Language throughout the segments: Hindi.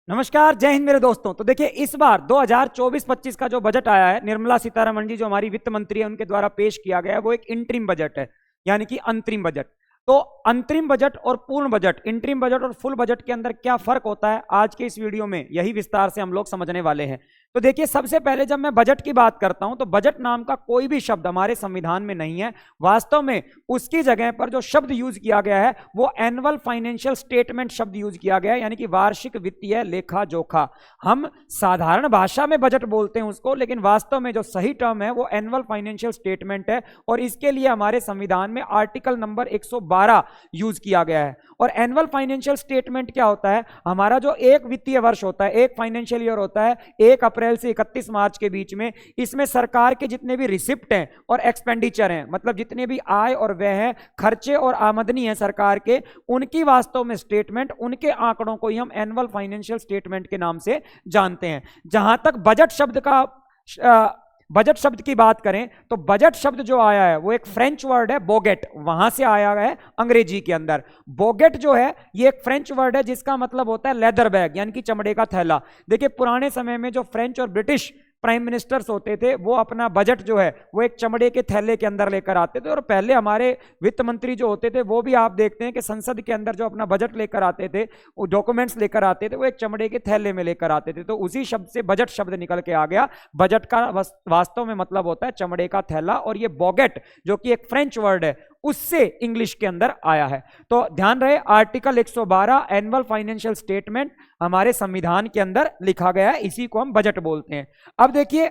नमस्कार, जय हिंद मेरे दोस्तों। तो देखिए, इस बार 2024-25 का जो बजट आया है, निर्मला सीतारमण जी जो हमारी वित्त मंत्री है उनके द्वारा पेश किया गया है, वो एक इंटरिम बजट है, यानी कि अंतरिम बजट। तो अंतरिम बजट और पूर्ण बजट, इंटरिम बजट और फुल बजट के अंदर क्या फर्क होता है, आज के इस वीडियो में यही विस्तार से हम लोग समझने वाले हैं। तो देखिए, सबसे पहले जब मैं बजट की बात करता हूं तो बजट नाम का कोई भी शब्द हमारे संविधान में नहीं है। वास्तव में उसकी जगह पर जो शब्द यूज किया गया है वो एनुअल फाइनेंशियल स्टेटमेंट शब्द यूज किया गया है, यानी कि वार्षिक वित्तीय लेखा जोखा। हम साधारण भाषा में बजट बोलते हैं उसको, लेकिन वास्तव में जो सही टर्म है वो एनुअल फाइनेंशियल स्टेटमेंट है, और इसके लिए हमारे संविधान में आर्टिकल नंबर 112 यूज किया गया है। और एनुअल फाइनेंशियल स्टेटमेंट क्या होता है? हमारा जो एक वित्तीय वर्ष होता है, एक फाइनेंशियल ईयर होता है, 1 अप्रैल से 31 मार्च के बीच में, इसमें सरकार के जितने भी रिसिप्ट हैं और एक्सपेंडिचर हैं, मतलब जितने भी आय और व्यय हैं, खर्चे और आमदनी है सरकार के, उनकी वास्तव में स्टेटमेंट, उनके आंकड़ों को ही हम एनुअल फाइनेंशियल स्टेटमेंट के नाम से जानते हैं। जहां तक बजट शब्द की बात करें तो बजट शब्द जो आया है वो एक फ्रेंच वर्ड है, बोगेट, वहां से आया है अंग्रेजी के अंदर। बोगेट जो है ये एक फ्रेंच वर्ड है जिसका मतलब होता है लेदर बैग, यानी कि चमड़े का थैला। देखिए, पुराने समय में जो फ्रेंच और ब्रिटिश प्राइम मिनिस्टर्स होते थे वो अपना बजट जो है वो एक चमड़े के थैले के अंदर लेकर आते थे, और पहले हमारे वित्त मंत्री जो होते थे वो भी आप देखते हैं कि संसद के अंदर जो अपना बजट लेकर आते थे, वो डॉक्यूमेंट्स लेकर आते थे, वो एक चमड़े के थैले में लेकर आते थे। तो उसी शब्द से बजट शब्द निकल के आ गया। बजट का वास्तव में मतलब होता है चमड़े का थैला, और ये बॉगेट जो कि एक फ्रेंच वर्ड है उससे इंग्लिश के अंदर आया है। तो ध्यान रहे, आर्टिकल 112 एनुअल फाइनेंशियल स्टेटमेंट हमारे संविधान के अंदर लिखा गया है, इसी को हम बजट बोलते हैं। अब देखिए,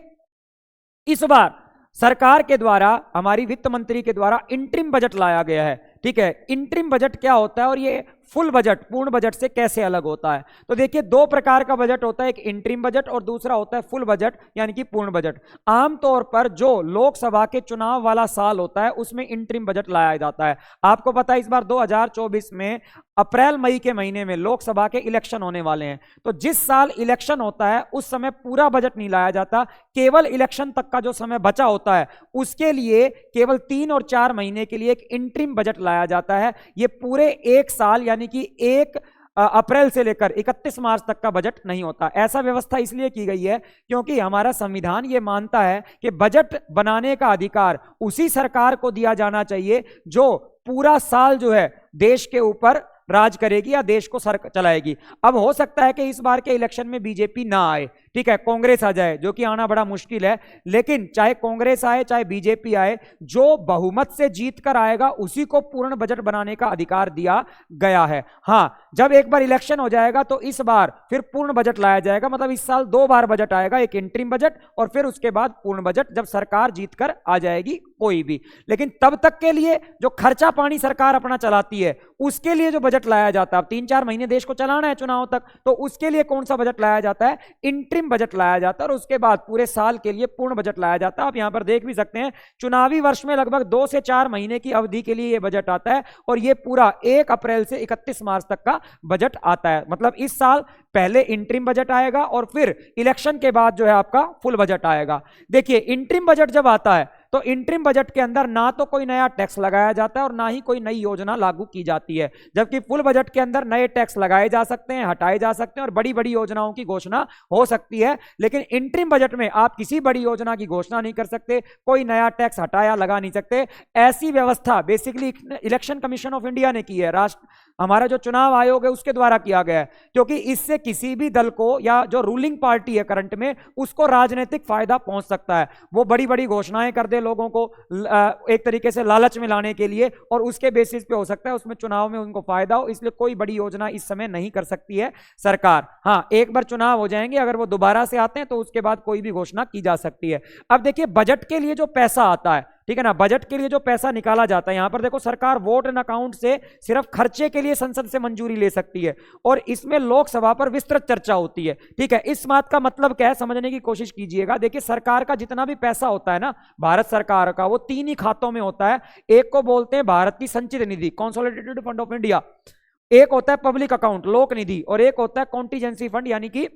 इस बार सरकार के द्वारा, हमारी वित्त मंत्री के द्वारा इंटरिम बजट लाया गया है। ठीक है, इंटरिम बजट क्या होता है और ये फुल बजट, पूर्ण बजट से कैसे अलग होता है? तो देखिए, दो प्रकार का बजट होता है, एक इंटरिम बजट और दूसरा होता है फुल बजट, यानी कि पूर्ण बजट। आमतौर पर जो लोकसभा के चुनाव वाला साल होता है उसमें इंटरिम बजट लाया जाता है। आपको पता है इस बार 2024 में अप्रैल मई के महीने में लोकसभा के इलेक्शन होने वाले हैं। तो जिस साल इलेक्शन होता है उस समय पूरा बजट नहीं लाया जाता, केवल इलेक्शन तक का जो समय बचा होता है उसके लिए केवल 3 और 4 महीने के लिए एक इंटरिम बजट लाया जाता है। ये पूरे एक साल, यानी कि 1 अप्रैल से लेकर 31 मार्च तक का बजट नहीं होता। ऐसा व्यवस्था इसलिए की गई है क्योंकि हमारा संविधान ये मानता है कि बजट बनाने का अधिकार उसी सरकार को दिया जाना चाहिए जो पूरा साल जो है देश के ऊपर राज करेगी या देश को चलाएगी। अब हो सकता है कि इस बार के इलेक्शन में बीजेपी ना आए, ठीक है, कांग्रेस आ जाए, जो कि आना बड़ा मुश्किल है, लेकिन चाहे कांग्रेस आए चाहे बीजेपी आए, जो बहुमत से जीत कर आएगा उसी को पूर्ण बजट बनाने का अधिकार दिया गया है। हां, जब एक बार इलेक्शन हो जाएगा तो इस बार फिर पूर्ण बजट लाया जाएगा, मतलब इस साल 2 बार बजट आएगा, एक इंटरिम बजट और फिर उसके बाद पूर्ण बजट, जब सरकार जीत कर आ जाएगी कोई भी। लेकिन तब तक के लिए जो खर्चा पानी सरकार अपना चलाती है उसके लिए जो बजट लाया जाता है, अब 3-4 महीने देश को चलाना है चुनाव तक, तो उसके लिए कौन सा बजट लाया जाता है? इंटरिम बजट लाया जाता है, और उसके बाद पूरे साल के लिए पूर्ण बजट लाया जाता है। आप यहां पर देख भी सकते हैं, चुनावी वर्ष में लगभग 2 से 4 महीने की अवधि के लिए यह बजट आता है, और यह पूरा 1 अप्रैल से 31 मार्च तक का बजट आता है। मतलब इस साल पहले इंटरिम बजट आएगा और फिर इलेक्शन के बाद जो है आपका फुल बजट आएगा। देखिए, इंटरिम बजट जब आता है तो इंटरिम बजट के अंदर ना तो कोई नया टैक्स लगाया जाता है और ना ही कोई नई योजना लागू की जाती है, जबकि फुल बजट के अंदर नए टैक्स लगाए जा सकते हैं, हटाए जा सकते हैं और बड़ी बड़ी योजनाओं की घोषणा हो सकती है। लेकिन इंटरिम बजट में आप किसी बड़ी योजना की घोषणा नहीं कर सकते, कोई नया टैक्स हटाया लगा नहीं सकते। ऐसी व्यवस्था basically election commission of India ने की है, हमारा जो चुनाव आयोग है उसके द्वारा किया गया है, क्योंकि इससे किसी भी दल को या जो रूलिंग पार्टी है करंट में उसको राजनीतिक फायदा पहुंच सकता है। वो बड़ी बड़ी घोषणाएं कर दे लोगों को एक तरीके से लालच में लाने के लिए, और उसके बेसिस पे हो सकता है उसमें चुनाव में उनको फायदा हो, इसलिए कोई बड़ी योजना इस समय नहीं कर सकती है सरकार। हां, एक बार चुनाव हो जाएंगे, अगर वो दोबारा से आते हैं तो उसके बाद कोई भी घोषणा की जा सकती है। अब देखिए, बजट के लिए जो पैसा आता है, ठीक है ना, बजट के लिए जो पैसा निकाला जाता है, यहां पर देखो, सरकार वोट एंड अकाउंट से सिर्फ खर्चे के लिए संसद से मंजूरी ले सकती है, और इसमें लोकसभा पर विस्तृत चर्चा होती है। ठीक है, इस बात का मतलब क्या है समझने की कोशिश कीजिएगा। देखिए, सरकार का जितना भी पैसा होता है ना, भारत सरकार का, वो 3 ही खातों में होता है। एक को बोलते हैं भारत की संचित निधि, कंसोलिडेटेड फंड ऑफ इंडिया, एक होता है पब्लिक अकाउंट, लोक निधि, और एक होता है कॉन्टीजेंसी फंड, यानी कि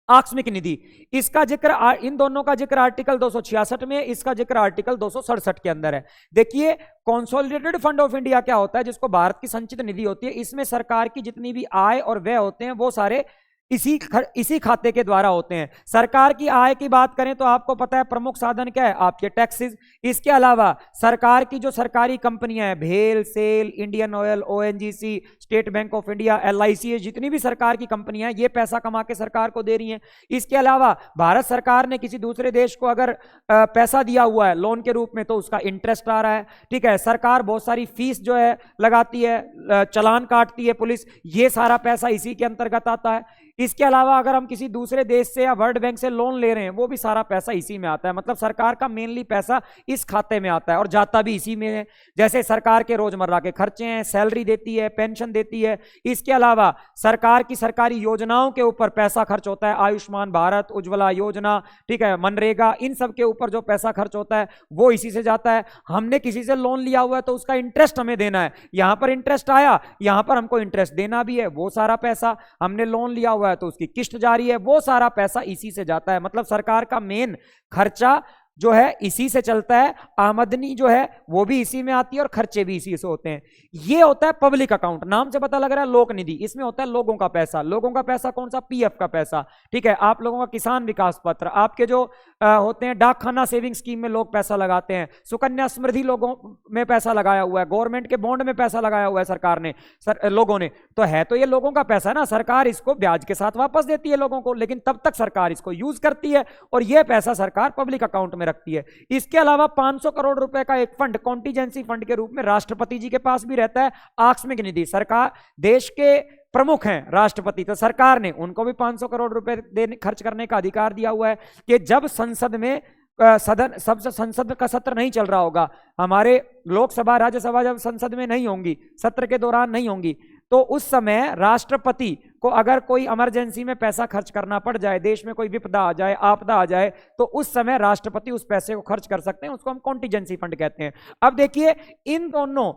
आकस्मिक निधि। इसका जिक्र, इन दोनों का जिक्र आर्टिकल 266 में, इसका जिक्र आर्टिकल 267 के अंदर है। देखिए, कंसोलिडेटेड फंड ऑफ इंडिया क्या होता है, जिसको भारत की संचित निधि होती है, इसमें सरकार की जितनी भी आय और व्यय होते हैं वो सारे इसी खाते के द्वारा होते हैं। सरकार की आय की बात करें तो आपको पता है प्रमुख साधन क्या है, आपके टैक्सेस। इसके अलावा सरकार की जो सरकारी कंपनियां हैं, भेल, SAIL, Indian Oil, ONGC, State Bank of India, LIC, जितनी भी सरकार की कंपनियां हैं ये पैसा कमा के सरकार को दे रही हैं। इसके अलावा भारत सरकार ने किसी दूसरे देश को अगर पैसा दिया हुआ है लोन के रूप में तो उसका इंटरेस्ट आ रहा है। ठीक है, सरकार बहुत सारी फीस जो है लगाती है, चालान काटती है पुलिस, ये सारा पैसा इसी के अंतर्गत आता है। इसके अलावा अगर हम किसी दूसरे देश से या वर्ल्ड बैंक से लोन ले रहे हैं वो भी सारा पैसा इसी में आता है। मतलब सरकार का मेनली पैसा इस खाते में आता है और जाता भी इसी में है। जैसे सरकार के रोजमर्रा के खर्चे हैं, सैलरी देती है, पेंशन देती है। इसके अलावा सरकार की सरकारी योजनाओं के ऊपर पैसा खर्च होता है, आयुष्मान भारत, उज्ज्वला योजना, ठीक है, मनरेगा, इन सब के ऊपर जो पैसा खर्च होता है वो इसी से जाता है। हमने किसी से लोन लिया हुआ है तो उसका इंटरेस्ट हमें देना है, यहां पर इंटरेस्ट आया, यहां पर हमको इंटरेस्ट देना भी है, वो सारा पैसा हमने लोन लिया हुआ है तो उसकी किस्त जारी है, वो सारा पैसा इसी से जाता है। मतलब सरकार का मेन खर्चा जो है इसी से चलता है, आमदनी जो है वो भी इसी में आती है और खर्चे भी इसी से होते हैं। ये होता है पब्लिक अकाउंट, नाम से पता लग रहा है लोक निधि, इसमें होता है लोगों का पैसा। लोगों का पैसा कौन सा, पीएफ का पैसा। ठीक है, आप लोगों का किसान विकास पत्र, आपके जो होते हैं डाकखाना सेविंग स्कीम में लोग पैसा लगाते हैं, सुकन्या समृद्धि लोगों में पैसा लगाया हुआ है, गवर्नमेंट के बॉन्ड में पैसा लगाया हुआ है सरकार ने, लोगों ने, तो है तो ये लोगों का पैसा ना, सरकार इसको ब्याज के साथ वापस देती है लोगों को, लेकिन तब तक सरकार इसको यूज करती है और यह पैसा सरकार पब्लिक अकाउंट में रखती है। इसके अलावा 500 करोड़ रुपए का एक फंड कॉन्टीजेंसी फंड के रूप में राष्ट्रपति जी के पास भी रहता है, आकस्मिक निधि। सरकार, देश के प्रमुख हैं राष्ट्रपति, तो सरकार ने उनको भी 500 करोड़ रुपए देने खर्च करने का अधिकार दिया हुआ है कि जब संसद में संसद का सत्र नहीं चल रहा होगा, हमारे लोकसभा राज्यसभा जब संसद में नहीं होंगी, सत्र के दौरान नहीं होंगी, तो उस समय राष्ट्रपति को अगर कोई इमरजेंसी में पैसा खर्च करना पड़ जाए, देश में कोई विपदा आ जाए, आपदा आ जाए, तो उस समय राष्ट्रपति उस पैसे को खर्च कर सकते हैं, उसको हम कॉन्टीजेंसी फंड कहते हैं। अब देखिए, इन दोनों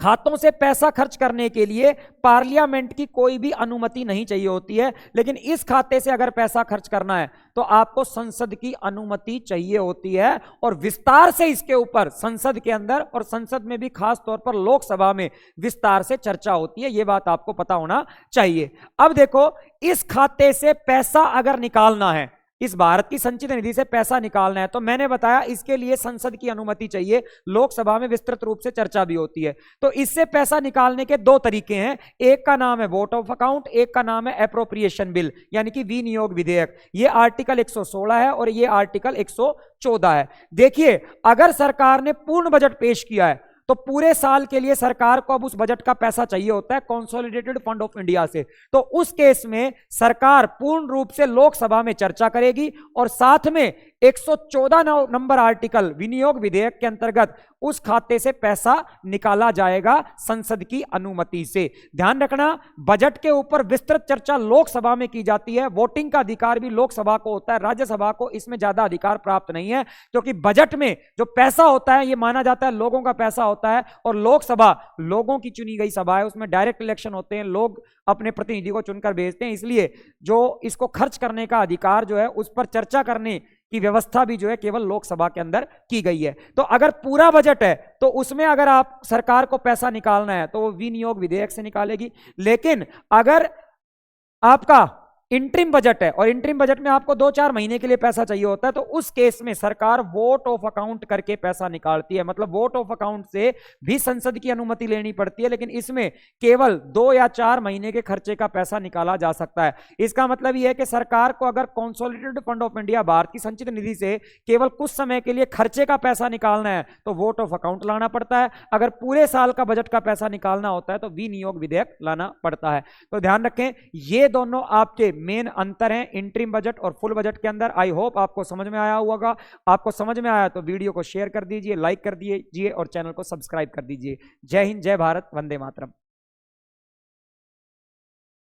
खातों से पैसा खर्च करने के लिए पार्लियामेंट की कोई भी अनुमति नहीं चाहिए होती है, लेकिन इस खाते से अगर पैसा खर्च करना है तो आपको संसद की अनुमति चाहिए होती है और विस्तार से इसके ऊपर संसद के अंदर और संसद में भी खास तौर पर लोकसभा में विस्तार से चर्चा होती है। यह बात आपको पता होना चाहिए। अब देखो, इस खाते से पैसा अगर निकालना है, इस भारत की संचित निधि से पैसा निकालना है, तो मैंने बताया इसके लिए संसद की अनुमति चाहिए, लोकसभा में विस्तृत रूप से चर्चा भी होती है। तो इससे पैसा निकालने के दो तरीके हैं, एक का नाम है वोट ऑफ अकाउंट, एक का नाम है एप्रोप्रिएशन बिल, यानी कि विनियोग विधेयक। ये आर्टिकल 116 है और ये आर्टिकल 114 है। देखिए, अगर सरकार ने पूर्ण बजट पेश किया है तो पूरे साल के लिए सरकार को अब उस बजट का पैसा चाहिए होता है कंसोलिडेटेड फंड ऑफ इंडिया से, तो उस केस में सरकार पूर्ण रूप से लोकसभा में चर्चा करेगी और साथ में 114 नंबर आर्टिकल विनियोग विधेयक के अंतर्गत उस खाते से पैसा निकाला जाएगा संसद की अनुमति से। ध्यान रखना, बजट के ऊपर विस्तृत चर्चा लोकसभा में की जाती है, वोटिंग का अधिकार भी लोकसभा को होता है, राज्यसभा को इसमें ज्यादा अधिकार प्राप्त नहीं है, क्योंकि बजट में जो पैसा होता है यह माना जाता है लोगों का पैसा होता है और लोकसभा लोगों की चुनी गई सभा है, उसमें डायरेक्ट इलेक्शन होते हैं, लोग अपने प्रतिनिधि को चुनकर भेजते हैं, इसलिए जो इसको खर्च करने का अधिकार जो है उस पर चर्चा करने की व्यवस्था भी जो है केवल लोकसभा के अंदर की गई है। तो अगर पूरा बजट है तो उसमें अगर आप सरकार को पैसा निकालना है तो वो विनियोग विधेयक से निकालेगी, लेकिन अगर आपका इंटरिम बजट है और इंटरिम बजट में आपको 2-4 महीने के लिए पैसा चाहिए होता है, तो उस केस में सरकार वोट ऑफ अकाउंट करके पैसा निकालती है। मतलब वोट ऑफ अकाउंट से भी संसद की अनुमति लेनी पड़ती है, लेकिन इसमें केवल 2 या 4 महीने के खर्चे का पैसा निकाला जा सकता है। इसका मतलब यह है कि सरकार को अगर consolidated fund of India, Bharat की संचित निधि से केवल कुछ समय के लिए खर्चे का पैसा निकालना है तो वोट ऑफ अकाउंट लाना पड़ता है, अगर पूरे साल का बजट का पैसा निकालना होता है तो विनियोग विधेयक लाना पड़ता है। तो ध्यान रखें, ये दोनों आपके मेन अंतर हैं इंटरिम बजट और फुल बजट के अंदर। आई होप आपको समझ में आया होगा। आपको समझ में आया तो वीडियो को शेयर कर दीजिए, लाइक कर दीजिए और चैनल को सब्सक्राइब कर दीजिए। जय हिंद, जय भारत, वंदे मातरम।